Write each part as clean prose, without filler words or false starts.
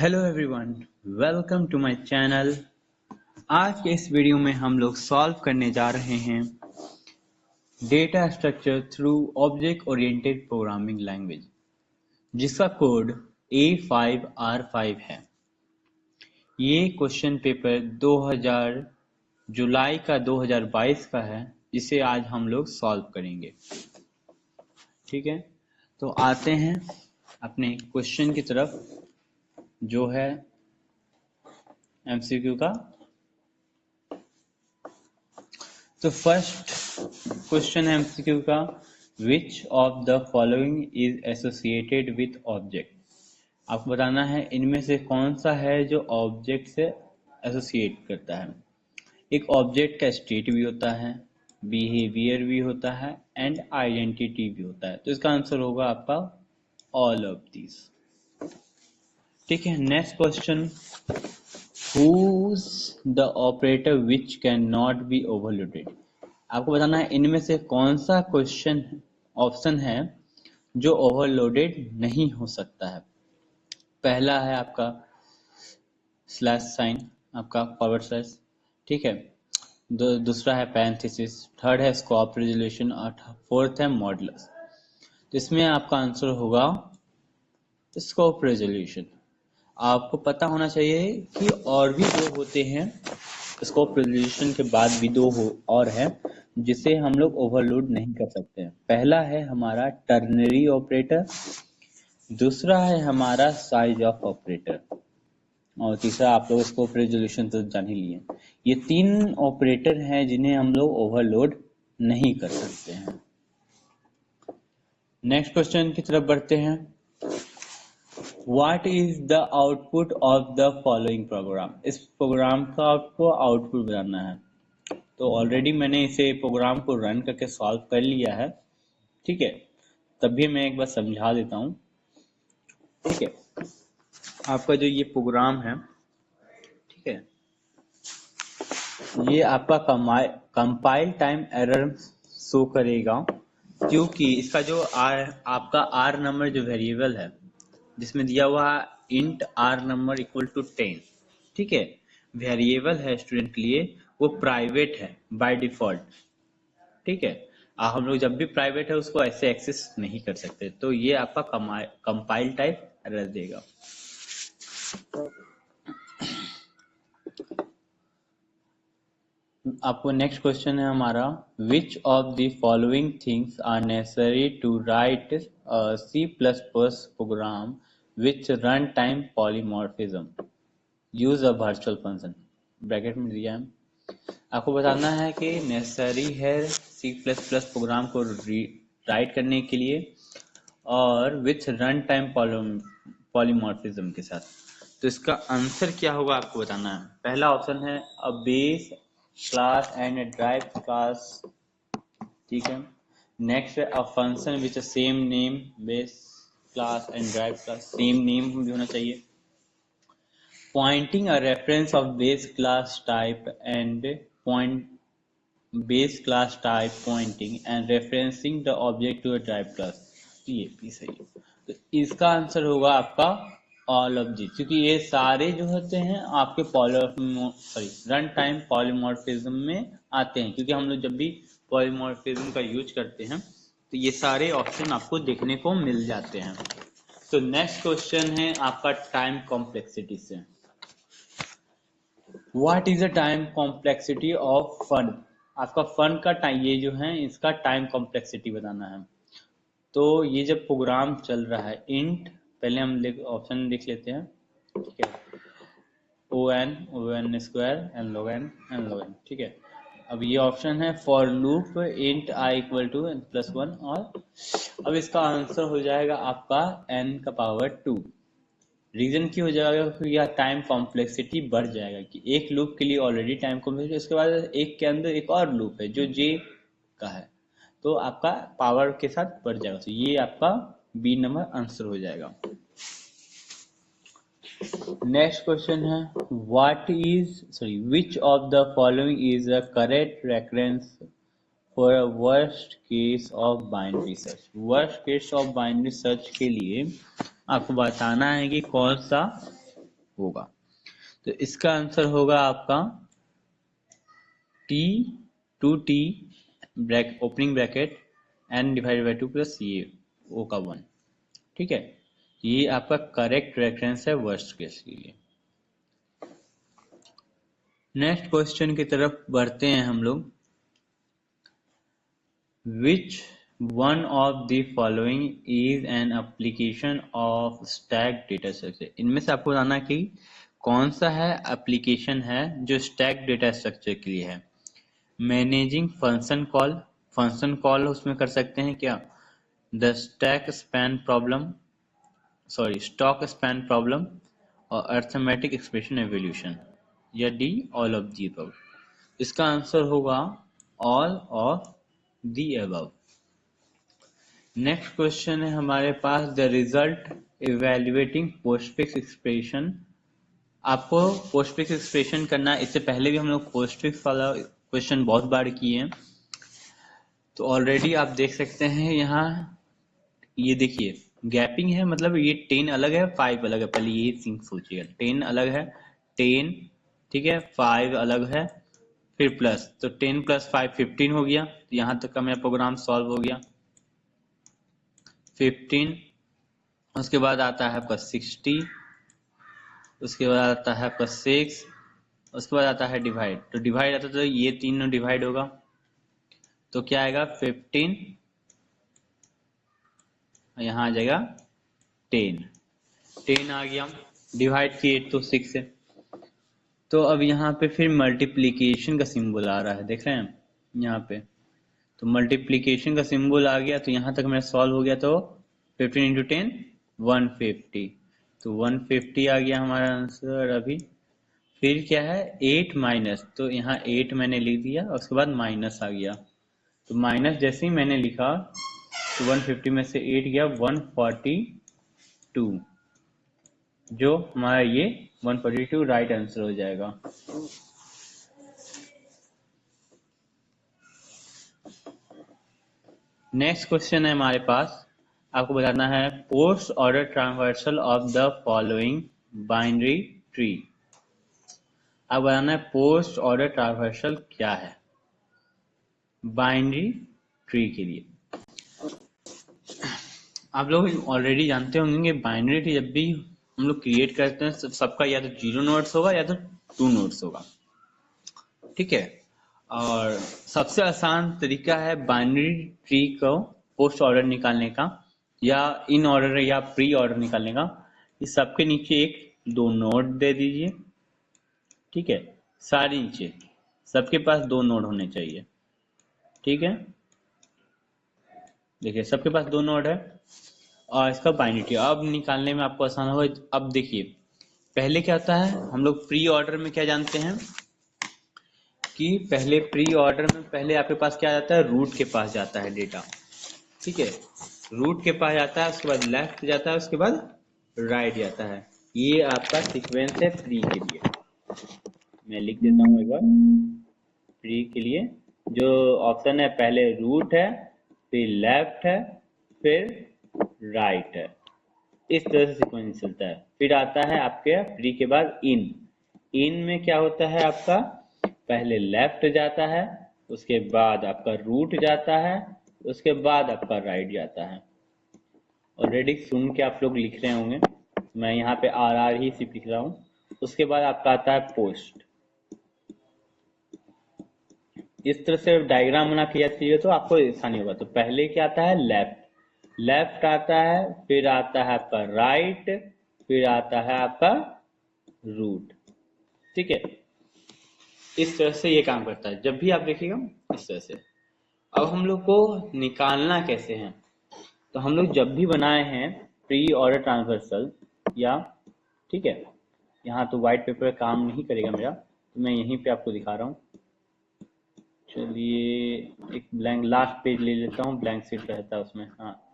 Hello everyone, welcome to my channel. आज के इस वीडियो में हम लोग सॉल्व करने जा रहे हैं data structure through object oriented programming language, जिसका कोड A5R5 है। ये क्वेश्चन पेपर 2000 जुलाई का 2022 का है, जिसे आज हम लोग सॉल्व करेंगे। ठीक है, तो आते हैं अपने क्वेश्चन की तरफ, जो है MCQ का। तो फर्स्ट क्वेश्चन है MCQ का, विच of the following is associated with object. आपको बताना है इनमें से कौन सा है जो ऑब्जेक्ट से एसोसिएट करता है। एक ऑब्जेक्ट का स्टेट भी होता है, बिहेवियर भी होता है एंड आइडेंटिटी भी होता है। तो इसका आंसर होगा आपका ऑल ऑफ दिस। ठीक है, next question, who's the operator which cannot be overloaded। आपको बताना है इनमें से कौन सा क्वेश्चन ऑप्शन है जो ओवरलोडेड नहीं हो सकता है। पहला है आपका स्लैश साइन, आपका फॉरवर्ड स्लैश। ठीक है, दूसरा है पैरेंथेसिस, थर्ड है स्कोप रेजोल्यूशन और फोर्थ है मॉडुलस। तो इसमें आपका आंसर होगा स्कोप रेजोल्यूशन। आपको पता होना चाहिए कि और भी दो होते हैं, स्कोप रेजोल्यूशन के बाद भी दो और हैं जिसे हम लोग ओवरलोड नहीं कर सकते हैं। पहला है हमारा टर्नरी ऑपरेटर, दूसरा है हमारा साइज ऑफ ऑपरेटर, और तीसरा आप लोग स्कोप रेजोल्यूशन तो जान ही लिए। ये तीन ऑपरेटर हैं जिन्हें हम लोग ओवरलोड नहीं कर सकते हैं। नेक्स्ट क्वेश्चन की तरफ बढ़ते हैं। What is the output of the following program। इस प्रोग्राम का आपको आउटपुट बनाना है। तो ऑलरेडी मैंने इसे प्रोग्राम को रन करके सॉल्व कर लिया है। ठीक है, तभी मैं एक बार समझा देता हूँ। ठीक है, आपका जो ये प्रोग्राम है, ठीक है, ये आपका कंपाइल टाइम एरर शो करेगा, क्योंकि इसका जो आपका आर नंबर जो वेरिएबल है, जिसमें दिया हुआ int r number equal to 10। ठीक है, वेरिएबल है स्टूडेंट के लिए, वो प्राइवेट है बाय डिफॉल्ट। ठीक है, हम लोग जब भी प्राइवेट है उसको ऐसे एक्सेस नहीं कर सकते। तो ये आपका कंपाइल टाइप एरर देगा। आपको नेक्स्ट क्वेश्चन है हमारा, which of the following things are necessary to write C++ program which run time polymorphism use a virtual function. Bracket में दिया है, आपको बताना है कि नेसेसरी है C++ प्रोग्राम को राइट करने के लिए और विच रन टाइम पॉलीमॉर्फिज्म के साथ। तो इसका आंसर क्या होगा आपको बताना है। पहला ऑप्शन है a base class and a drive class. ठीक है, नेक्स्ट है a function which same name, base class and drive class same name भी होना चाहिए। Pointing a reference of base class type and base class type pointing and referencing the object to a drive class। ये भी सही है। तो इसका answer होगा आपका ऑल ऑफ दिस, क्योंकि ये सारे जो होते हैं आपके रन टाइम पॉलीमॉर्फिज्म में आते हैं। क्योंकि हम लोग जब भी पॉलीमॉर्फिज्म का यूज करते हैं तो ये सारे ऑप्शन आपको देखने को मिल जाते हैं। तो नेक्स्ट क्वेश्चन है आपका टाइम कॉम्प्लेक्सिटी से। What is the time complexity of fun। आपका फन का टाइम, ये जो है इसका टाइम कॉम्प्लेक्सिटी बताना है। तो ये जब प्रोग्राम चल रहा है इंट, पहले हम ऑप्शन लिख लेते हैं। ठीक है, o n square n log n n log n। ठीक है, अब ये ऑप्शन है for loop int i equal to n+1, और अब इसका आंसर हो जाएगा आपका n का पावर 2। रीजन क्यों हो जाएगा, क्योंकि यह टाइम कॉम्प्लेक्सिटी बढ़ जाएगा कि एक लूप के लिए ऑलरेडी टाइम कॉम्प्लेक्सिटी, उसके बाद एक के अंदर एक और लूप है जो j का है, तो आपका पावर के साथ बढ़ जाएगा। तो ये आपका बी नंबर आंसर हो जाएगा। नेक्स्ट क्वेश्चन है, विच of the following is the correct reference for a worst case of binary search. Worst case of binary search के लिए आपको बताना है कि कौन सा होगा। तो इसका आंसर होगा आपका T 2t opening bracket n divided by 2 plus ये ओ का 1। ठीक है, ये आपका करेक्ट रेफरेंस है वर्स्ट केस के लिए। नेक्स्ट क्वेश्चन की तरफ बढ़ते हैं हम लोग। Which one of the following is an application of stacked data structure? इनमें से आपको बताना कि कौन सा है एप्लीकेशन है जो स्टैक डेटा स्ट्रक्चर के लिए है। मैनेजिंग फंक्शन कॉल उसमें कर सकते हैं क्या? द स्टॉक स्पैन प्रॉब्लम और अर्थमेटिक एक्सप्रेशन एवोल्यूशन, या D all of the above. इसका आंसर होगा all of the above. Next question है हमारे पास, the result evaluating postfix expression. आपको पोस्टफिक्स एक्सप्रेशन करना, इससे पहले भी हम लोग पोस्टफिक्स वाला क्वेश्चन बहुत बार किए हैं। तो ऑलरेडी आप देख सकते हैं यहाँ, ये देखिए गैपिंग है, मतलब ये 10 अलग है 5 अलग है। पहले ये थिंक सोचिएगा, 10 अलग है 10, ठीक है, 5 अलग है, फिर प्लस, तो 10 + 5 15 हो गया। तो यहाँ तक का मेरा प्रोग्राम सॉल्व हो गया 15। उसके बाद आता है आपका 60, उसके बाद आता है आपका 6, उसके बाद आता है डिवाइड। तो डिवाइड आता है तो ये तीनों डिवाइड होगा, तो क्या आएगा 15, यहाँ आ जाएगा 10 आ गया। डिवाइड किए तो 6 है। तो अब यहाँ पे फिर मल्टीप्लीकेशन का सिंबल आ रहा है, देख रहे हैं यहाँ पे। तो मल्टीप्लीकेशन का सिंबल आ गया, तो यहाँ तक मेरा सॉल्व हो गया। तो 15 × 10 150, तो 150 आ गया हमारा आंसर अभी। फिर क्या है 8 माइनस, तो यहाँ 8 मैंने लिख दिया और उसके बाद माइनस आ गया। तो माइनस जैसे ही मैंने लिखा तो 150 में से 8 गया 142, जो हमारा ये 142 राइट आंसर हो जाएगा। नेक्स्ट क्वेश्चन है हमारे पास, आपको बताना है post order transversal of the following binary tree. अब बताना है पोस्ट ऑर्डर ट्रांसवर्सल क्या है बाइनरी ट्री के लिए। आप लोग ऑलरेडी जानते होंगे बाइनरी ट्री जब भी हम लोग क्रिएट करते हैं सबका या तो 0 नोड्स होगा या तो 2 नोड्स होगा, ठीक है। और सबसे आसान तरीका है बाइनरी ट्री को पोस्ट ऑर्डर निकालने का या इन ऑर्डर या प्री ऑर्डर निकालने का। इस सबके नीचे 1-2 नोड दे दीजिए, ठीक है। सारे नीचे सबके पास 2 नोड होने चाहिए, ठीक है। देखिए सबके पास 2 नोड है और इसका बाइनरी ट्री अब निकालने में आपको आसान होगा। अब देखिए पहले क्या होता है, हम लोग प्री ऑर्डर में क्या जानते हैं कि पहले प्री ऑर्डर में पहले आपके पास क्या जाता है, रूट के पास जाता है डेटा, ठीक है। रूट के पास जाता है, उसके बाद लेफ्ट जाता है, उसके बाद राइट जाता है। ये आपका सीक्वेंस है प्री के लिए। मैं लिख देता हूँ एक बार, प्री के लिए जो ऑप्शन है पहले रूट है, फिर लेफ्ट है, फिर राइट है। इस तरह से सीक्वेंस चलता है। फिर आता है आपके प्री के बाद इन में क्या होता है आपका, पहले लेफ्ट जाता है, उसके बाद आपका रूट जाता है, उसके बाद आपका राइट जाता है। ऑलरेडी सुन के आप लोग लिख रहे होंगे, मैं यहाँ पे RR ही सिर्फ लिख रहा हूँ। उसके बाद आपका आता है पोस्ट। इस तरह से डायग्राम बना के याद कीजिए तो आपको आसानी होगा। तो पहले क्या आता है, लेफ्ट आता है, फिर आता है आपका राइट, फिर आता है आपका रूट, ठीक है। इस तरह से ये काम करता है, जब भी आप देखिएगा इस तरह से। अब हम लोग को निकालना कैसे है, तो हम लोग जब भी बनाए हैं प्री ऑर्डर ट्रांसवर्सल या, ठीक है, यहाँ तो व्हाइट पेपर काम नहीं करेगा मेरा, तो मैं यहीं पे आपको दिखा रहा हूँ। चलिए एक ब्लैंक लास्ट पेज ले लेता हूँ, ब्लैंक शीट रहता है उसमें, हाँ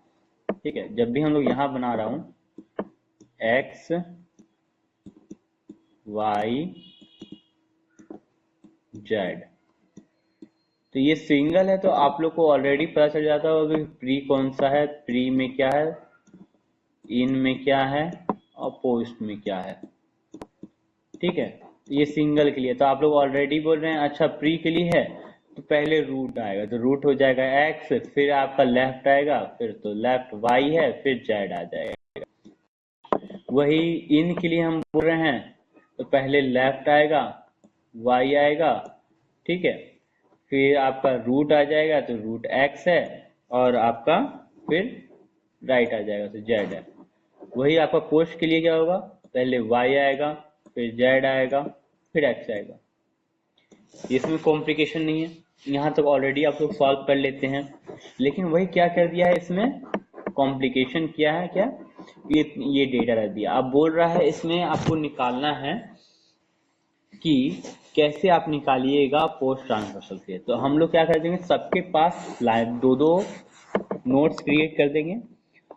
ठीक है। जब भी हम लोग यहाँ बना रहा हूँ x y z, तो ये सिंगल है तो आप लोग को ऑलरेडी पता चल जाता होगा कि प्री कौन सा है, प्री में क्या है, इन में क्या है और पोस्ट में क्या है। ठीक है, ये सिंगल के लिए तो आप लोग ऑलरेडी बोल रहे हैं अच्छा प्री के लिए है, तो पहले रूट आएगा तो रूट हो जाएगा एक्स, फिर आपका लेफ्ट आएगा, फिर तो लेफ्ट वाई है, फिर जेड आ जाएगा। वही इन के लिए हम बोल रहे हैं तो पहले लेफ्ट आएगा, वाई आएगा, ठीक है, फिर आपका रूट आ जाएगा तो रूट एक्स है, और आपका फिर राइट आ जाएगा तो जेड है। वही आपका पोस्ट के लिए क्या होगा, पहले वाई आएगा, फिर जेड आएगा, फिर एक्स आएगा। इसमें कॉम्प्लिकेशन नहीं है, यहाँ तक ऑलरेडी आप लोग सॉल्व कर लेते हैं। लेकिन वही क्या कर दिया है इसमें, कॉम्प्लिकेशन किया है क्या, ये डेटा रख दिया। अब बोल रहा है इसमें आपको निकालना है कि कैसे आप निकालिएगा पोस्ट ट्रांसवर्सल के। तो हम लोग क्या कर देंगे, सबके पास लाइन दो दो नोट्स क्रिएट कर देंगे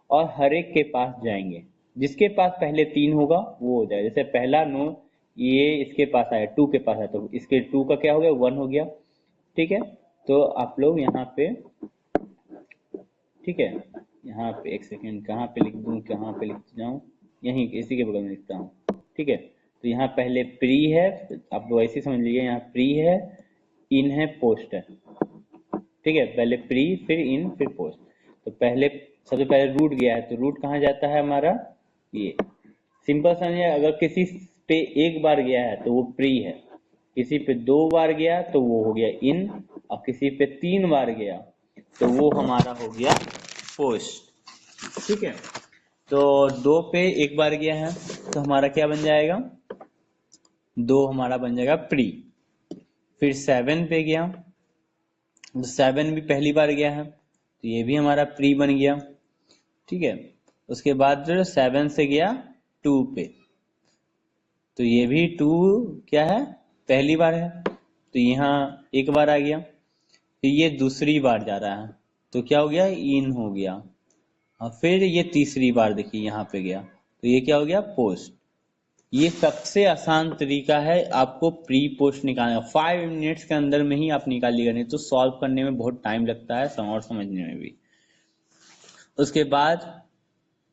और हर एक के पास जाएंगे, जिसके पास पहले 3 होगा वो हो जाएगा। जैसे पहला नोट ये इसके पास आया, 2 के पास आया, तो इसके 2 का क्या हो गया, 1 हो गया, ठीक है। तो आप लोग यहाँ पे, ठीक है, यहाँ पे एक सेकेंड कहाँ पे लिख दूँ, कहाँ पे लिख जाऊँ, यहीं इसी के बगल में लिखता हूँ, ठीक है। तो यहाँ पहले प्री है, आप लोग ऐसे समझ लीजिए, यहाँ प्री है, इन है, पोस्ट है, ठीक है। पहले प्री फिर इन फिर पोस्ट। तो पहले सबसे पहले रूट गया है, तो रूट कहाँ जाता है हमारा, ये सिंपल समझिए। अगर किसी पे एक बार गया है तो वो प्री है, किसी पे 2 बार गया तो वो हो गया इन, और किसी पे 3 बार गया तो वो हमारा हो गया पोस्ट, ठीक है। तो 2 पे एक बार गया है तो हमारा क्या बन जाएगा, 2 हमारा बन जाएगा प्री। फिर 7 पे गया तो 7 भी पहली बार गया है तो ये भी हमारा प्री बन गया, ठीक है। उसके बाद जो 7 से गया 2 पे, तो ये भी 2 क्या है, पहली बार है, तो यहाँ एक बार आ गया। फिर ये दूसरी बार जा रहा है तो क्या हो गया, इन हो गया। और फिर ये तीसरी बार देखिए यहाँ पे गया तो ये क्या हो गया, पोस्ट। ये सबसे आसान तरीका है आपको प्री पोस्ट निकालने का। 5 मिनट्स के अंदर में ही आप निकालिएगा, नहीं तो सॉल्व करने में बहुत टाइम लगता है और समझने में भी। उसके बाद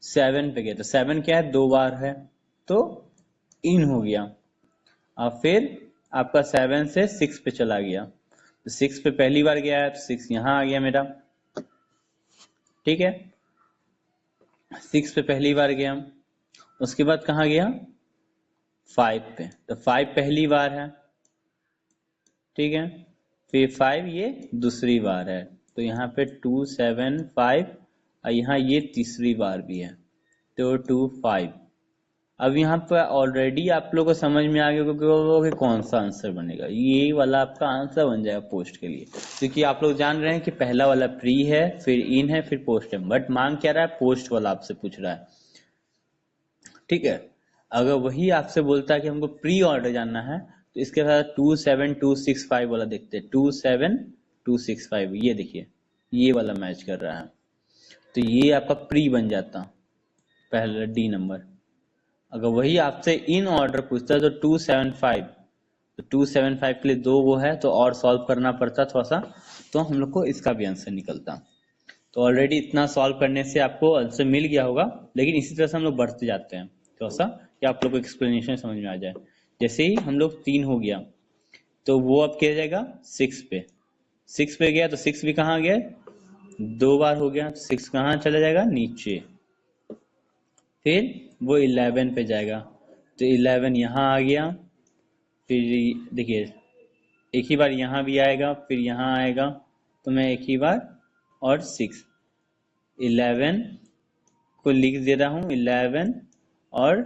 7 पे गया तो 7 क्या है, 2 बार है तो इन हो गया। और फिर आपका 7 से 6 पे चला गया तो 6 पे पहली बार गया है तो 6 यहाँ आ गया मेरा, ठीक है। 6 पे पहली बार गया, उसके बाद कहाँ गया, 5 पे, तो 5 पहली बार है, ठीक है। फिर 5 ये दूसरी बार है, तो यहाँ पे 2 7 5, और यहाँ ये तीसरी बार भी है तो 2 5। अब यहाँ पर ऑलरेडी आप लोगों को समझ में आ गया कि कौन सा आंसर बनेगा, ये वाला आपका आंसर बन जाएगा पोस्ट के लिए, क्योंकि आप लोग जान रहे हैं कि पहला वाला प्री है, फिर इन है, फिर पोस्ट है, बट मांग क्या रहा है, पोस्ट वाला आपसे पूछ रहा है, ठीक है। अगर वही आपसे बोलता है कि हमको प्री ऑर्डर जानना है तो इसके साथ 27265 वाला देखते हैं, 27265, ये देखिए ये वाला मैच कर रहा है, तो ये आपका प्री बन जाता पहला डी नंबर। अगर वही आपसे इन ऑर्डर पूछता है तो 275, तो 275 के लिए 2 वो है तो और सॉल्व करना पड़ता थोड़ा सा, तो हम लोग को इसका भी आंसर निकलता। तो ऑलरेडी इतना सॉल्व करने से आपको आंसर मिल गया होगा, लेकिन इसी तरह से हम लोग बढ़ते जाते हैं थोड़ा सा, कि आप लोग को एक्सप्लेनेशन समझ में आ जाए। जैसे ही हम लोग 3 हो गया तो वो अब क्या जाएगा 6 पे, 6 पे गया तो 6 भी कहाँ गया, 2 बार हो गया, 6 कहाँ चला जाएगा, नीचे। फिर वो 11 पे जाएगा तो 11 यहाँ आ गया, फिर देखिए एक ही बार यहाँ भी आएगा, फिर यहाँ आएगा, तो मैं एक ही बार, और 6 11 को लिख दे रहा हूँ 11, और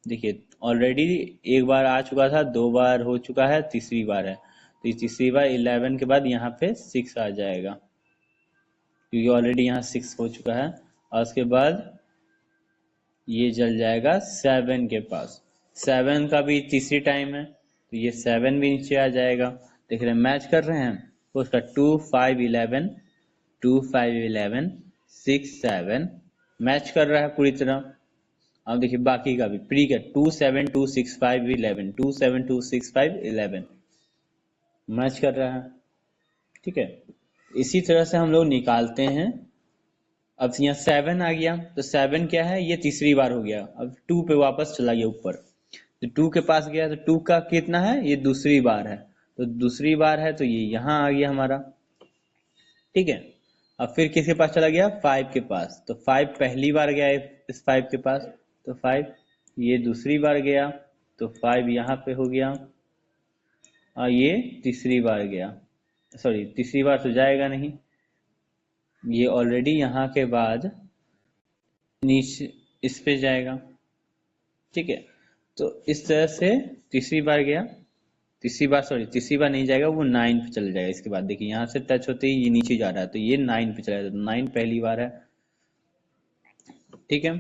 देखिए ऑलरेडी एक बार आ चुका था, 2 बार हो चुका है, तीसरी बार है, तो तीसरी बार 11 के बाद यहाँ पे 6 आ जाएगा, क्योंकि ऑलरेडी यहाँ 6 हो चुका है। और उसके बाद ये चल जाएगा 7 के पास, 7 का भी तीसरी टाइम है तो ये 7 भी नीचे आ जाएगा। देख रहे हैं मैच कर रहे हैं, तो उसका 2 5 11, 2 5 11 6 7 मैच कर रहा है पूरी तरह। अब देखिए बाकी का भी प्री का 2 7 2 6 5 11, 2 7 2 6 5 11 मैच कर रहा है, ठीक है। इसी तरह से हम लोग निकालते हैं। अब यहाँ 7 आ गया तो 7 क्या है, ये तीसरी बार हो गया, अब 2 पे वापस चला गया ऊपर, तो 2 के पास गया, तो 2 का कितना है, ये दूसरी बार है, तो दूसरी बार है तो ये यहाँ आ गया हमारा। ठीक है, अब फिर किसके पास चला गया, 5 के पास, तो 5 पहली बार गया इस 5 के पास, तो 5 ये दूसरी बार गया, तो 5 यहाँ पे हो गया, और ये तीसरी बार गया, सॉरी तीसरी बार तो जाएगा नहीं, ये ऑलरेडी यहाँ के बाद नीचे इस पे जाएगा। ठीक है, तो इस तरह से तीसरी बार गया, तीसरी बार नहीं जाएगा, वो 9 पे चला जाएगा। इसके बाद देखिए यहाँ से टच होते ही ये नीचे जा रहा है, तो ये 9 पे चला जाएगा, तो 9 पहली बार है। ठीक है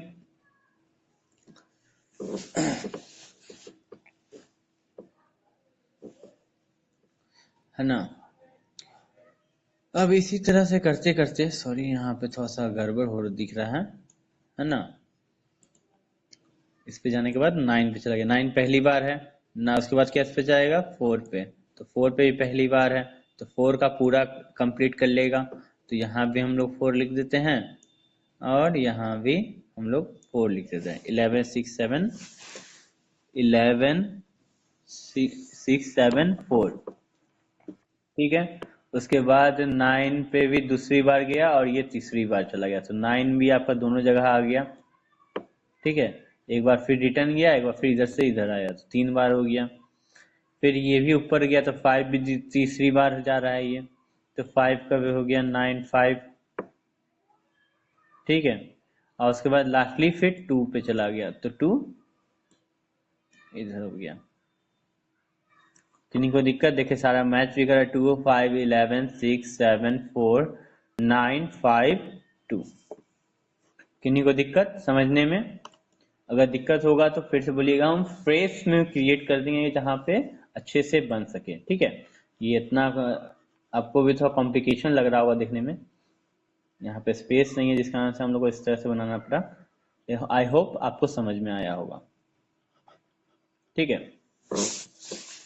ना। अब इसी तरह से करते करते, सॉरी यहाँ पे थोड़ा सा गड़बड़ हो दिख रहा है ना। इस पे जाने के बाद 9 पे चला गया, 9 पहली बार है ना, उसके बाद क्या इस पे जाएगा, 4 पे, तो 4 पे भी पहली बार है, तो 4 का पूरा कंप्लीट कर लेगा, तो यहाँ भी हम लोग 4 लिख देते हैं, और यहाँ भी हम लोग 4 लिख देते हैं। 11 6 7 11 6 7 4। ठीक है, उसके बाद 9 पे भी दूसरी बार गया, और ये तीसरी बार चला गया, तो 9 भी आपका दोनों जगह आ गया। ठीक है, एक बार फिर रिटर्न गया, एक बार फिर इधर से इधर आया, तो 3 बार हो गया। फिर ये भी ऊपर गया, तो 5 भी तीसरी बार जा रहा है ये, तो 5 का भी हो गया 9 5। ठीक है, और उसके बाद लास्टली फिर 2 पे चला गया, तो 2 इधर हो गया। किन्हीं को दिक्कत, देखे सारा मैच भी करा, 2 5 11 6 7 4 9 5 2। किन्हीं को दिक्कत समझने में, अगर दिक्कत होगा तो फिर से बोलिएगा, हम फ्रेश में क्रिएट कर देंगे जहाँ पे अच्छे से बन सके। ठीक है, ये इतना आपको भी थोड़ा कॉम्प्लिकेशन लग रहा होगा देखने में, यहाँ पे स्पेस नहीं है, जिस कारण से हम लोग को इस तरह से बनाना पड़ा। आई होप आपको समझ में आया होगा। ठीक है,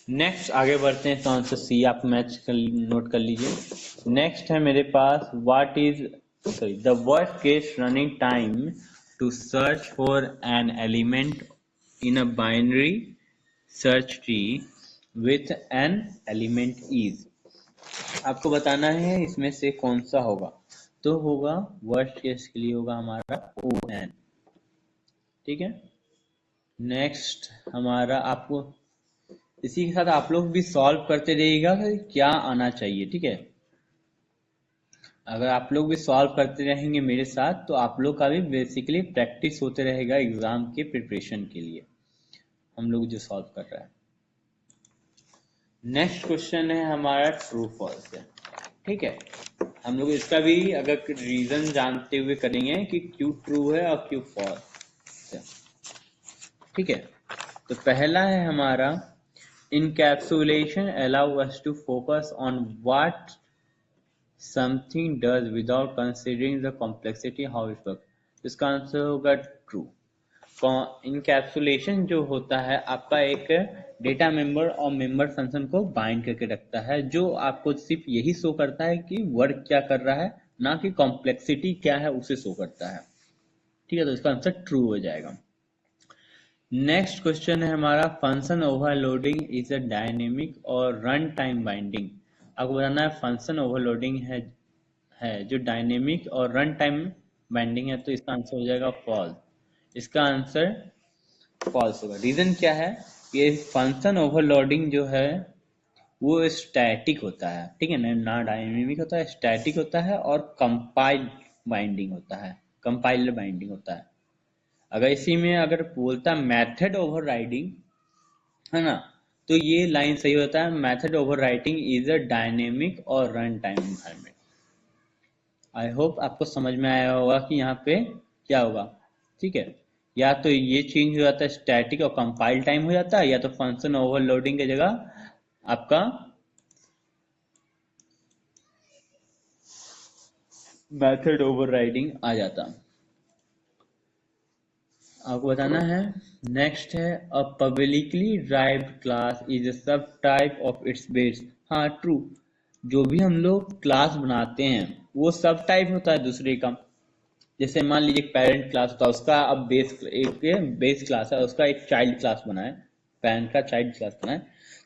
नेक्स्ट आगे बढ़ते हैं, तो आंसर सी आप मैच कर नोट कर लीजिए। नेक्स्ट है मेरे पास, what is the worst case running time to search for an element in a binary search tree with n element is. आपको बताना है इसमें से कौन सा होगा, तो होगा वर्स्ट केस के लिए होगा हमारा ON। ठीक है, नेक्स्ट हमारा, आपको इसी के साथ आप लोग भी सॉल्व करते रहिएगा कि क्या आना चाहिए। ठीक है, अगर आप लोग भी सॉल्व करते रहेंगे मेरे साथ, तो आप लोग का भी बेसिकली प्रैक्टिस होते रहेगा एग्जाम के प्रिपरेशन के लिए, हम लोग जो सॉल्व कर रहे हैं। नेक्स्ट क्वेश्चन है हमारा ट्रू फॉल्स है। ठीक है, हम लोग इसका भी अगर रीजन जानते हुए करेंगे कि क्यों ट्रू है और क्यों फॉल्स है। ठीक है, तो पहला है हमारा, encapsulation allow us to focus on what something does without considering the complexity how it works। इसका आंसर होगा ट्रू। इनकैप्सुलेशन जो होता है आपका एक डेटा मेंबर और मेंबर फंक्शन को बाइंड करके रखता है, जो आपको सिर्फ यही शो करता है कि वर्ड क्या कर रहा है, ना कि कॉम्प्लेक्सिटी क्या है उसे शो करता है। ठीक है, तो इसका आंसर ट्रू हो जाएगा। नेक्स्ट क्वेश्चन है हमारा, function overloading is a dynamic और रन टाइम बाइंडिंग। आपको बताना है फंक्शन ओवरलोडिंग है जो डायनेमिक और रन टाइम बाइंडिंग है, तो इसका आंसर हो जाएगा फॉल्स। इसका आंसर फॉल्स होगा। रीजन क्या है, ये फंक्शन ओवरलोडिंग जो है वो स्टैटिक होता है। ठीक है ना, डायनेमिक होता है, स्टैटिक होता है, और कंपाइल्ड बाइंडिंग होता है, कंपाइलर बाइंडिंग होता है। अगर इसी में अगर बोलता मेथड ओवरराइडिंग है ना, तो ये लाइन सही होता है, method overriding is a dynamic और run time environment. I hope आपको समझ में आया होगा कि यहाँ पे क्या होगा। ठीक है, या तो ये चेंज हो जाता है, स्टैटिक और कंपाइल टाइम हो जाता है, या तो फंक्शन ओवरलोडिंग की जगह आपका मेथड ओवरराइडिंग आ जाता। आपको बताना है। नेक्स्ट है, a publicly derived class is a sub type of its base. हाँ ट्रू, जो भी हम लोग क्लास बनाते हैं वो सब टाइप होता है दूसरे का। जैसे मान लीजिए पेरेंट क्लास होता है, उसका अब बेस एक बेस क्लास है, उसका एक चाइल्ड क्लास बना है, पैन का टाइप करना है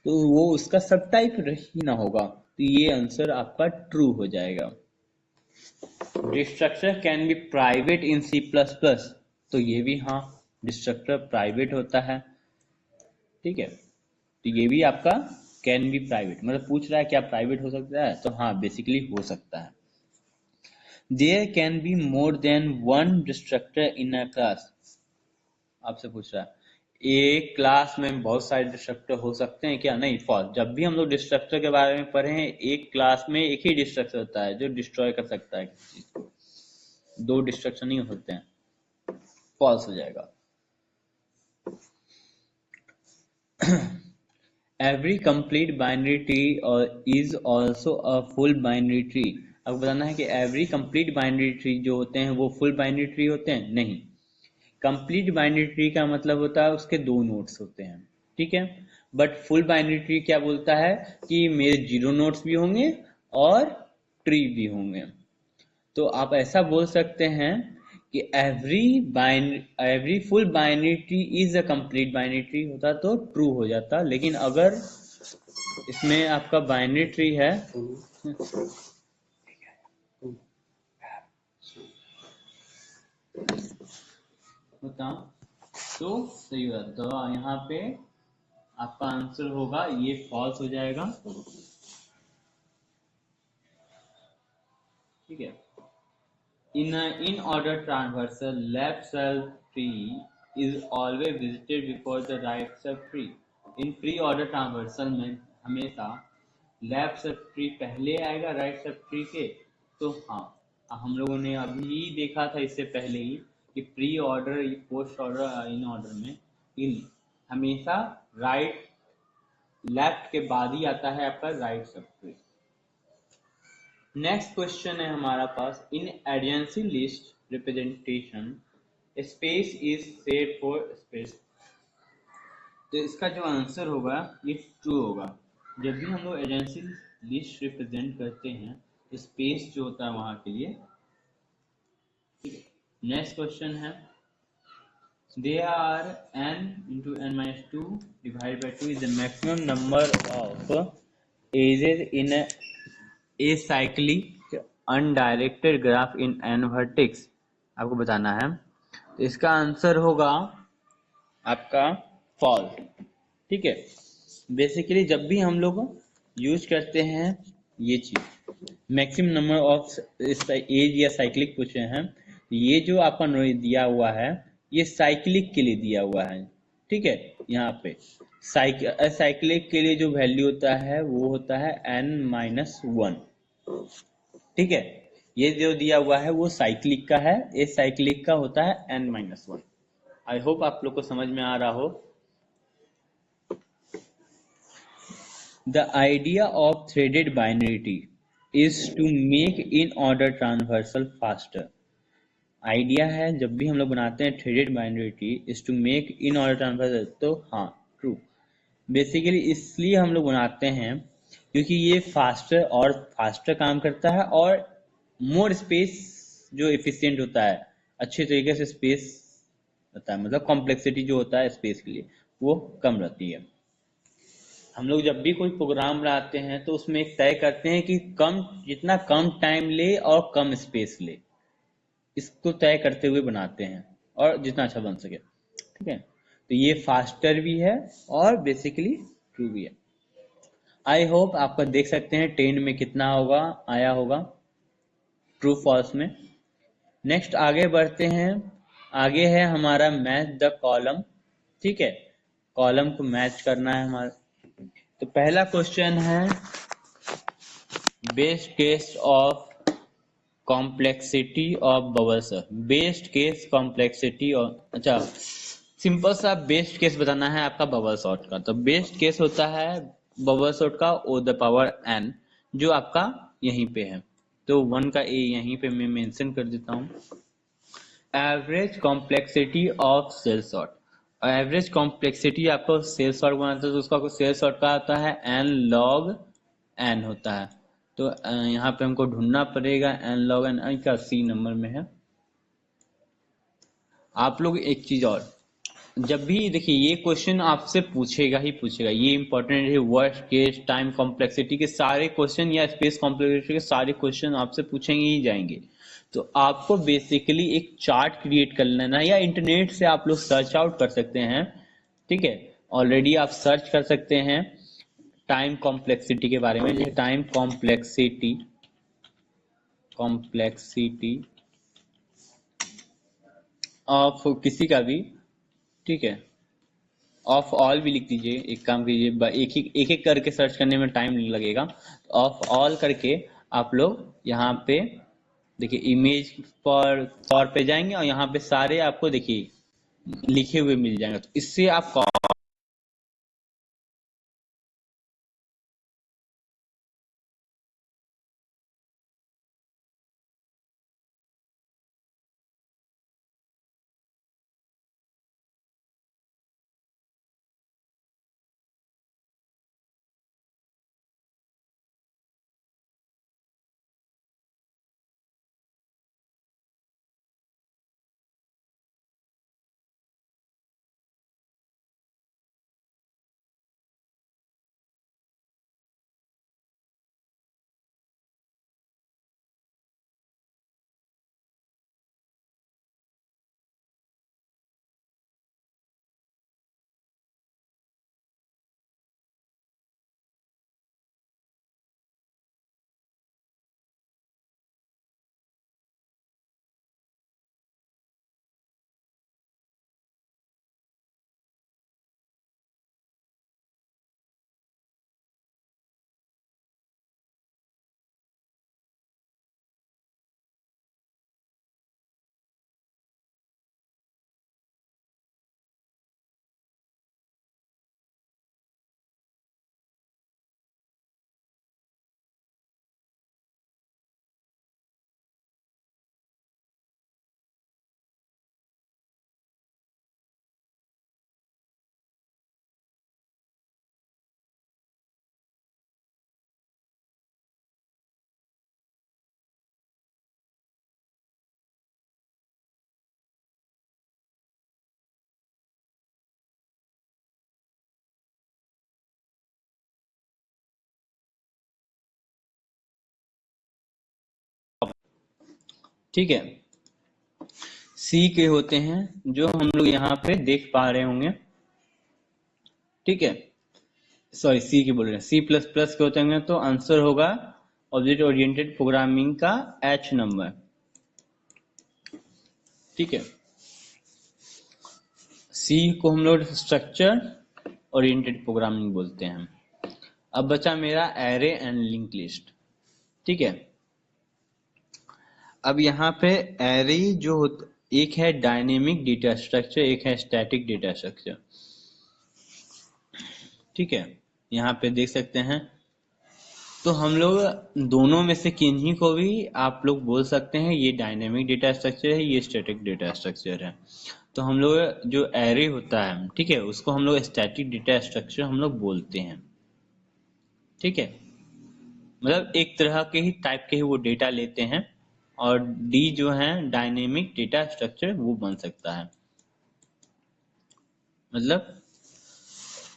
तो वो उसका सब टाइप ही ना होगा, तो ये आंसर आपका ट्रू हो जाएगा। Destructor can be private in C plus plus, तो ये भी हाँ, डिस्ट्रक्टर प्राइवेट होता है। ठीक है, तो ये भी आपका कैन बी प्राइवेट, मतलब पूछ रहा है क्या प्राइवेट हो सकता है, तो हाँ बेसिकली हो सकता है। There can be more than one destructor in a class, आपसे पूछ रहा है एक क्लास में बहुत सारे डिस्ट्रक्टर हो सकते हैं क्या? नहीं, फॉल्स। जब भी हम लोग डिस्ट्रक्टर के बारे में पढ़े हैं, एक क्लास में एक ही डिस्ट्रक्टर होता है जो डिस्ट्रॉय कर सकता है किसी चीज को, दो डिस्ट्रक्शन नहीं होते हैं, फॉल्स हो जाएगा। Every complete binary tree is also a full binary tree. अब बताना है कि एवरी कंप्लीट बाइनरी ट्री जो होते हैं वो फुल बाइनरी ट्री होते हैं? नहीं, कंप्लीट बाइनरी ट्री का मतलब होता है उसके दो नोड्स होते हैं, ठीक है। बट फुल बाइनरी ट्री क्या बोलता है कि मेरे जीरो नोड्स भी होंगे और ट्री भी होंगे। तो आप ऐसा बोल सकते हैं कि every full binary tree is a complete binary tree, होता तो ट्रू हो जाता। लेकिन अगर इसमें आपका बाइनरी ट्री है, बताओ तो सही होगा, तो यहाँ पे आपका आंसर होगा ये फॉल्स हो जाएगा। ठीक है, in order transversal left sub tree is always visited before the right sub tree। In pre order transversal में हमेशा लेफ्ट सब ट्री पहले आएगा राइट सब ट्री के। तो हाँ, हम लोगों ने अभी देखा था इससे पहले ही कि pre order post order in order में इन हमेशा राइट लेफ्ट के बाद ही आता है आपका right sub tree. Next question है हमारा पास, in adjacency list representation space is set for space. तो इसका जो आंसर होगा ये ट्रू होगा। जब भी हम लोग एडियंसी लिस्ट रिप्रेजेंट करते हैं तो स्पेस जो होता है वहां के लिए। नेक्स्ट क्वेश्चन है, they are n into n minus 2 divided by 2 is the maximum number of edges in a cyclic undirected graph in n vertex। आपको बताना है, तो इसका आंसर होगा आपका फॉल्स। ठीक है, बेसिकली जब भी हम लोग यूज करते हैं ये चीज मैक्सिमम नंबर ऑफ एज या साइक्लिक पूछे हैं, ये जो आपका दिया हुआ है ये साइक्लिक के लिए दिया हुआ है। ठीक है, यहाँ पे साइक्लिक के लिए जो वैल्यू होता है वो होता है n-1। ठीक है, ये जो दिया हुआ है वो साइक्लिक का है, ये साइक्लिक का होता है n-1। आई होप आप लोग को समझ में आ रहा हो। The idea of threaded binary tree is to make in-order transversal faster। Idea है जब भी हम लोग बनाते हैं threaded binary tree is to make in order transfer, तो हाँ ट्रू। बेसिकली इसलिए हम लोग बनाते हैं क्योंकि ये फास्टर काम करता है और मोर स्पेस जो एफिशिएंट होता है, अच्छे तरीके से स्पेस होता है, मतलब कॉम्प्लेक्सिटी जो होता है स्पेस के लिए वो कम रहती है। हम लोग जब भी कोई प्रोग्राम बनाते हैं तो उसमें एक तय करते हैं कि जितना कम टाइम ले और कम स्पेस ले, इसको तय करते हुए बनाते हैं और जितना अच्छा बन सके। ठीक है, तो ये फास्टर भी है और बेसिकली ट्रू भी है। आई होप आपका देख सकते हैं 10 में कितना होगा आया होगा ट्रू फॉल्स में। नेक्स्ट आगे बढ़ते हैं, आगे है हमारा मैच द कॉलम। ठीक है, कॉलम को मैच करना है हमारा। तो पहला क्वेश्चन है best case of complexity of bubbles. Best case complexity और अच्छा सिंपल सा बेस्ट केस बताना है आपका बबल सॉर्ट का। तो बेस्ट केस होता है बबल सॉर्ट का ओ द पावर n, जो आपका यहीं पे है, तो 1 का a यहीं पे मैं मेंशन कर देता हूँ। Average complexity of shell sort, average complexity आपको सेल सॉर्ट बनाता है तो उसका सेल सॉर्ट का आता है n log n होता है। तो यहाँ पे हमको ढूंढना पड़ेगा n log n का C नंबर में है। आप लोग एक चीज और, जब भी देखिए ये क्वेश्चन आपसे पूछेगा ही पूछेगा, ये इंपॉर्टेंट है। वर्स्ट केस, टाइम कॉम्प्लेक्सिटी के सारे क्वेश्चन या स्पेस कॉम्प्लेक्सिटी के सारे क्वेश्चन आपसे पूछेंगे ही जाएंगे। तो आपको बेसिकली एक चार्ट क्रिएट कर लेना है, या इंटरनेट से आप लोग सर्च आउट कर सकते हैं। ठीक है, ऑलरेडी आप सर्च कर सकते हैं टाइम कॉम्प्लेक्सिटी के बारे में। टाइम कॉम्प्लेक्सिटी, कॉम्प्लेक्सिटी ऑफ किसी का भी, ठीक है, ऑफ ऑल भी लिख दीजिए। एक काम कीजिए, एक एक करके सर्च करने में टाइम लगेगा। ऑफ ऑल करके आप लोग यहाँ पे देखिए इमेज पर पे जाएंगे, और यहाँ पे सारे आपको देखिए लिखे हुए मिल जाएंगे। तो इससे आप ठीक है, सी के होते हैं जो हम लोग यहाँ पे देख पा रहे होंगे। ठीक है, सॉरी सी के बोल रहे हैं, सी प्लस प्लस के होते होंगे। तो आंसर होगा ऑब्जेक्ट ओरिएंटेड प्रोग्रामिंग का एच नंबर। ठीक है, सी को हम लोग स्ट्रक्चर ओरिएंटेड प्रोग्रामिंग बोलते हैं। अब बचा मेरा एरे एंड लिंक लिस्ट। ठीक है, अब यहाँ पे एरे जो एक है डायनेमिक डेटा स्ट्रक्चर, एक है स्टैटिक डेटा स्ट्रक्चर। ठीक है, यहाँ पे देख सकते हैं। तो हम लोग दोनों में से किन्हीं को भी आप लोग बोल सकते हैं, ये डायनेमिक डेटा स्ट्रक्चर है, ये स्टैटिक डेटा स्ट्रक्चर है। तो हम लोग जो एरे होता है, ठीक है, उसको हम लोग स्टैटिक डेटा स्ट्रक्चर हम लोग बोलते हैं। ठीक है, मतलब एक तरह के ही टाइप के ही वो डेटा लेते हैं, और डी जो है डायनेमिक डेटा स्ट्रक्चर वो बन सकता है, मतलब।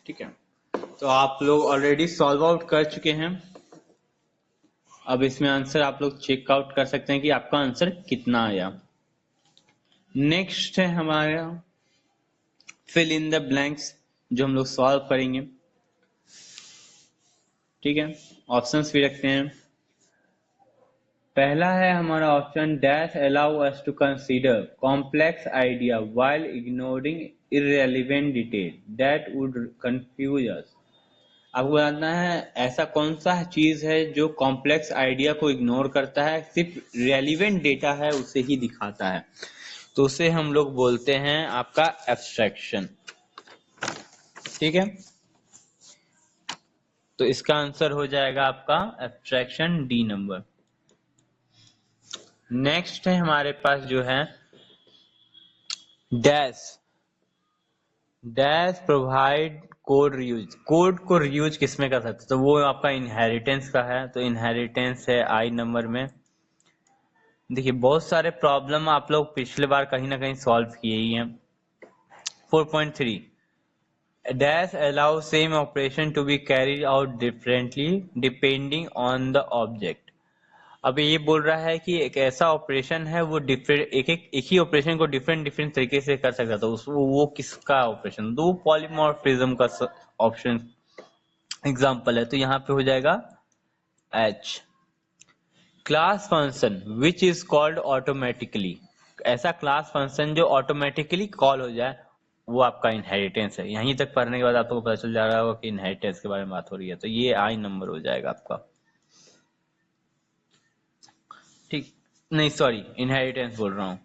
ठीक है, तो आप लोग ऑलरेडी सॉल्व आउट कर चुके हैं। अब इसमें आंसर आप लोग चेक आउट कर सकते हैं कि आपका आंसर कितना आया। नेक्स्ट है हमारा फिल इन द ब्लैंक्स, जो हम लोग सॉल्व करेंगे। ठीक है, ऑप्शंस भी रखते हैं। पहला है हमारा option, dash allow us to consider complex idea while ignoring irrelevant detail that would confuse us. आपको बताना है ऐसा कौन सा चीज है जो कॉम्प्लेक्स आइडिया को इग्नोर करता है, सिर्फ रेलिवेंट डेटा है उसे ही दिखाता है। तो उसे हम लोग बोलते हैं आपका एब्स्ट्रैक्शन। ठीक है, तो इसका आंसर हो जाएगा आपका एब्स्ट्रैक्शन, डी नंबर। नेक्स्ट है हमारे पास जो है dash, dash provide code reuse. Code को रियूज किसमें कर सकते, तो वो आपका इनहेरिटेंस का है। तो इनहेरिटेंस है आई नंबर में। देखिए बहुत सारे प्रॉब्लम आप लोग पिछले बार कहीं ना कहीं सॉल्व किए ही हैं। 4.3 dash allow same operation to be carried out differently depending on the object। अब ये बोल रहा है कि एक ऐसा ऑपरेशन है वो डिफरेंट एक ही ऑपरेशन को डिफरेंट तरीके से कर सकता था, उसको वो किसका ऑपरेशन, दो पॉलीमॉर्फिज्म का ऑप्शन एग्जांपल है, तो यहाँ पे हो जाएगा H। Class function which is called automatically, ऐसा क्लास फंक्शन जो ऑटोमेटिकली कॉल हो जाए वो आपका इनहेरिटेंस है। यहीं तक पढ़ने के बाद आपको पता चल जा रहा होगा कि इनहेरिटेंस के बारे में बात हो रही है, तो ये आई नंबर हो जाएगा आपका। ठीक, नहीं सॉरी, इनहेरिटेंस बोल रहा हूँ।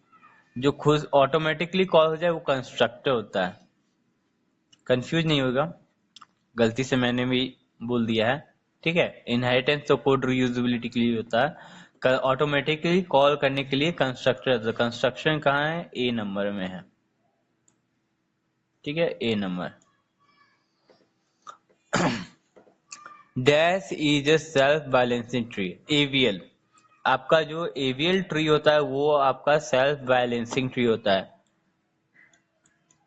जो खुद ऑटोमेटिकली कॉल हो जाए वो कंस्ट्रक्टर होता है। कंफ्यूज नहीं होगा, गलती से मैंने भी बोल दिया है, ठीक है। इनहेरिटेंस तो कोड रीयूजेबिलिटी के लिए होता है, ऑटोमेटिकली कॉल करने के लिए कंस्ट्रक्टर। कंस्ट्रक्शन कहाँ है, ए नंबर में है, ठीक है, A number. Dash is a self balancing tree, AVL. आपका जो एवीएल ट्री होता है वो आपका सेल्फ बैलेंसिंग ट्री होता है।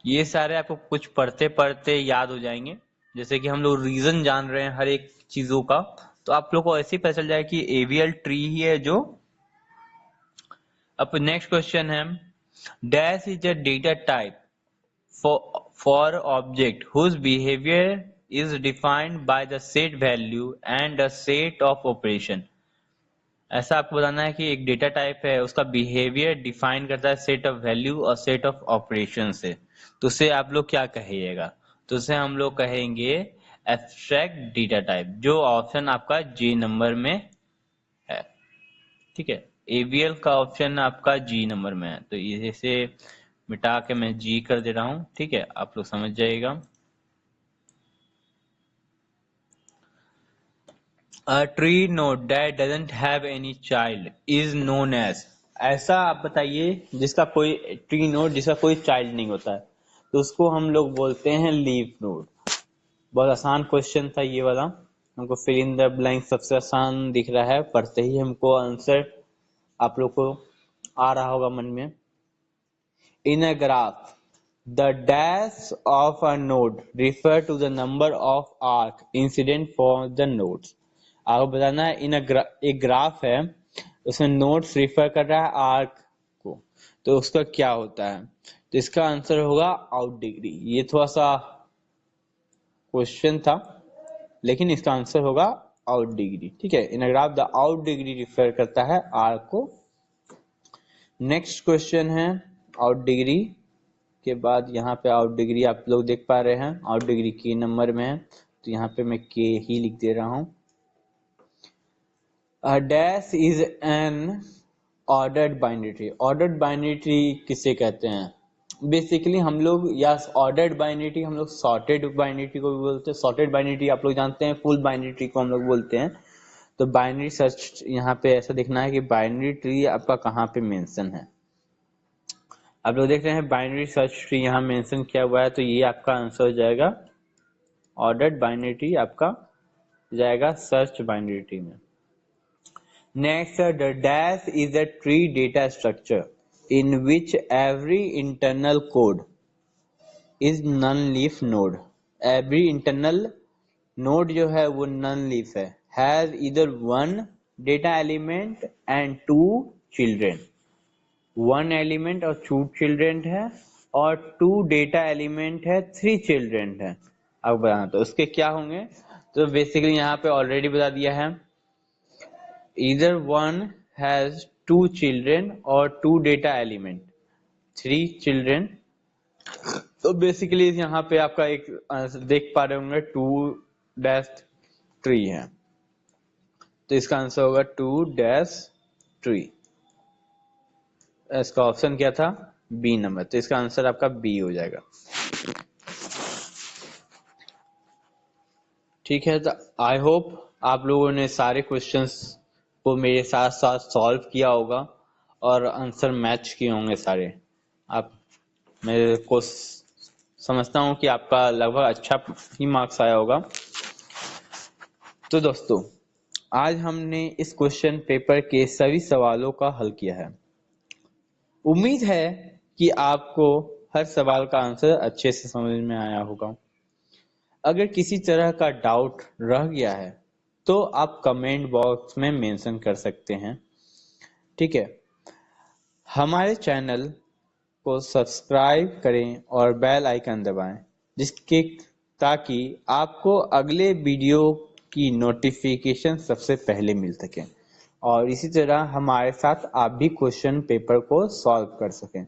ये सारे आपको कुछ पढ़ते पढ़ते याद हो जाएंगे, जैसे कि हम लोग रीजन जान रहे हैं हर एक चीजों का, तो आप लोग को ऐसे ही पता चल जाए कि एवीएल ट्री ही है जो। अब नेक्स्ट क्वेश्चन है, dash is a data type for object whose behavior is defined by the set value and a set of operation। ऐसा आपको बताना है कि एक डेटा टाइप है, उसका बिहेवियर डिफाइन करता है सेट ऑफ वैल्यू और सेट ऑफ ऑपरेशन से, तो उसे आप लोग क्या कहिएगा, तो उसे हम लोग कहेंगे एब्स्ट्रैक्ट डेटा टाइप, जो ऑप्शन आपका जी नंबर में है, ठीक है। एवीएल का ऑप्शन आपका जी नंबर में है, तो इसे मिटा के मैं जी कर दे रहा हूं, ठीक है, आप लोग समझ जाइएगा। A tree node that doesn't have any child is known as, ऐसा आप बताइए जिसका कोई ट्री नोड जिसका कोई चाइल्ड नहीं होता है, तो उसको हम लोग बोलते हैं लीफ नोड। बहुत आसान क्वेश्चन था ये वाला, हमको फिल इन द ब्लैंक सबसे आसान दिख रहा है, पढ़ते ही हमको आंसर आप लोग को आ रहा होगा मन में। In a graph, the dash of a node refer to the number of arc incident for the nodes। आपको बताना है एक ग्राफ है, उसमें नोड्स रिफर कर रहा है आर्क को, तो उसका क्या होता है, तो इसका आंसर होगा आउट डिग्री। ये थोड़ा सा क्वेश्चन था, लेकिन इसका आंसर होगा आउट डिग्री, ठीक है। In a graph the out degree refer करता है आर्क को। नेक्स्ट क्वेश्चन है, आउट डिग्री के बाद यहाँ पे आउट डिग्री आप लोग देख पा रहे हैं, आउट डिग्री के नंबर में है, तो यहाँ पे मैं के ही लिख दे रहा हूँ। Dash is an ordered binary tree. Ordered binary tree किसे कहते हैं, बेसिकली हम लोग या ऑर्डर्ड बाइनरी ट्री हम लोग सॉर्टेड बाइनरी ट्री को भी बोलते हैं। सॉर्टेड बाइनरी ट्री आप लोग जानते हैं, फुल बाइनरी ट्री को हम लोग बोलते हैं। तो बाइनरी सर्च यहाँ पे ऐसा देखना है कि बाइनरी ट्री आपका कहाँ पे मेंशन है। आप लोग देख रहे हैं बाइनरी सर्च ट्री यहाँ मेंशन किया हुआ है, तो ये आपका आंसर हो जाएगा ऑर्डर्ड बाइनरी ट्री, आपका जाएगा सर्च बाइनरी ट्री में। Next, the dash is a tree data structure in which every internal code is non leaf node. Every internal node जो है वो नॉन लीफ है, has either one data element and two children. One element और two children है, और two data element है, three children है। अब बताना तो उसके क्या होंगे, तो बेसिकली यहाँ पे ऑलरेडी बता दिया है, either one has two children और two data element, three children। तो बेसिकली यहाँ पे आपका एक देख पा रहे होंगे 2-3 है, तो इसका आंसर होगा 2-3। इसका ऑप्शन क्या था, बी नंबर, तो इसका आंसर आपका बी हो जाएगा, ठीक है। तो आई होप आप लोगों ने सारे क्वेश्चंस को मेरे साथ साथ सॉल्व किया होगा और आंसर मैच किए होंगे सारे। आप मेरे को समझता हूँ कि आपका लगभग अच्छा ही मार्क्स आया होगा। तो दोस्तों, आज हमने इस क्वेश्चन पेपर के सभी सवालों का हल किया है। उम्मीद है कि आपको हर सवाल का आंसर अच्छे से समझ में आया होगा। अगर किसी तरह का डाउट रह गया है तो आप कमेंट बॉक्स में मेंशन कर सकते हैं। ठीक है, हमारे चैनल को सब्सक्राइब करें और बेल आइकन दबाएं, जिसके ताकि आपको अगले वीडियो की नोटिफिकेशन सबसे पहले मिल सके और इसी तरह हमारे साथ आप भी क्वेश्चन पेपर को सॉल्व कर सकें,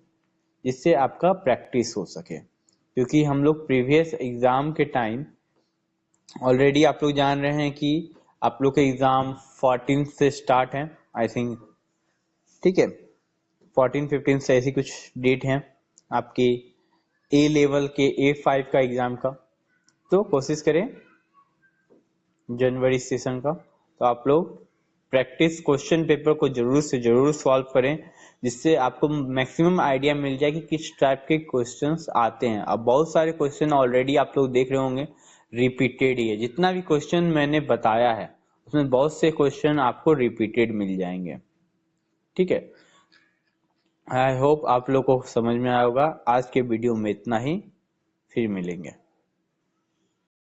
जिससे आपका प्रैक्टिस हो सके। क्योंकि हम लोग प्रीवियस एग्जाम के टाइम ऑलरेडी आप लोग जान रहे हैं कि आप लोग के एग्जाम 14 से स्टार्ट हैं आई थिंक। ठीक है, 14-15 से ऐसी कुछ डेट हैं आपके ए लेवल के A5 का एग्जाम का। तो कोशिश करें जनवरी सेशन का, तो आप लोग प्रैक्टिस क्वेश्चन पेपर को जरूर से जरूर सॉल्व करें, जिससे आपको मैक्सिमम आइडिया मिल जाए कि किस टाइप के क्वेश्चंस आते हैं। अब बहुत सारे क्वेश्चन ऑलरेडी आप लोग देख रहे होंगे रिपीटेड ही है। जितना भी क्वेश्चन मैंने बताया है उसमें बहुत से क्वेश्चन आपको रिपीटेड मिल जाएंगे। ठीक है, आई होप आप लोग को समझ में आया होगा। आज के वीडियो में इतना ही, फिर मिलेंगे।